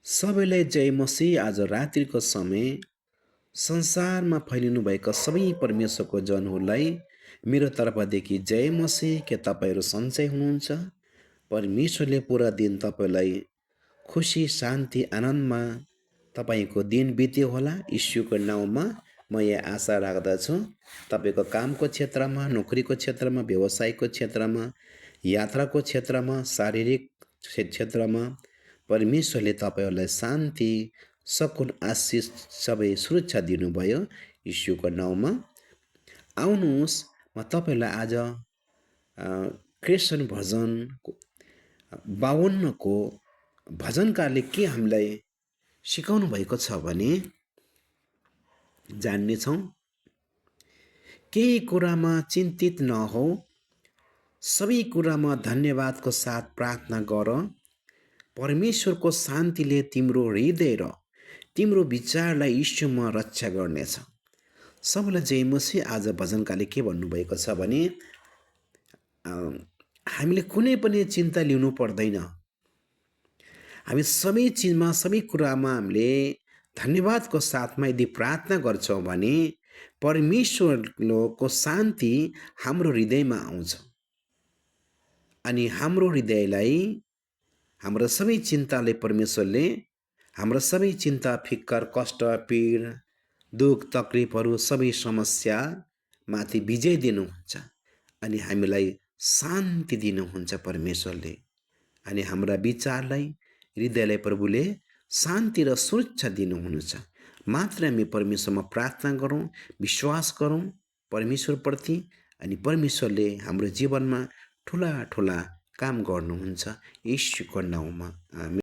सबैलाई जय मसीह। आज रात्रिको समय संसारमा फैलिनुभएका सबै परमेश्वरको जनहरूलाई मेरो तर्फदेखि जय मसीह। के तपाईँहरू सन्चै हुनुहुन्छ? परमेश्वरले पुरा दिन तपाईँलाई खुसी शान्ति आनन्दमा तपाईँको दिन बित्यो होला। यीशुको नाउँमा म यहाँ आशा राख्दछु तपाईँको कामको क्षेत्रमा, नोकरीको क्षेत्रमा, व्यवसायको क्षेत्रमा, यात्राको क्षेत्रमा, शारीरिक क्षेत्रमा परमेश्वरले तपाईँहरूलाई शान्ति, सकुन, आशिष सबै सुरक्षा दिनुभयो यीशुको नाउँमा। आउनुहोस्, म तपाईँलाई आज क्रिस्चियन भजन 52 को भजनकारले के हामीलाई सिकाउनु भएको छ भने जान्नेछौँ। केही कुरामा चिन्तित नहौ, सबै कुरामा धन्यवादको साथ प्रार्थना गर। परमेश्वरको शान्तिले तिम्रो हृदय र तिम्रो विचारलाई यीशुमा रक्षा गर्नेछ। सबैलाई जय मसीह। आज भजनकारले के भन्नुभएको छ भने हामीले कुनै पनि चिन्ता लिनु पर्दैन। हामी सबै चिजमा, सबै कुरामा हामीले धन्यवादको साथमा यदि प्रार्थना गर्छौँ भने परमेश्वरको शान्ति हाम्रो हृदयमा आउँछ अनि हाम्रो हृदयलाई हाम्रो सबै चिन्ताले परमेश्वरले हाम्रो सबै चिन्ता, फिक्कर, कष्ट, पीड, दुःख, तकलिफहरू, सबै समस्यामाथि विजय दिनुहुन्छ अनि हामीलाई शान्ति दिनुहुन्छ परमेश्वरले। अनि हाम्रा विचारलाई, हृदयलाई प्रभुले शान्ति र सुरक्षा दिनुहुनेछ। मात्र हामी परमेश्वरमा प्रार्थना गरौँ, विश्वास गरौँ परमेश्वरप्रति, अनि परमेश्वरले हाम्रो जीवनमा ठुला ठुला काम गर्नुहुन्छ यीशुको नाउँमा। आमेन।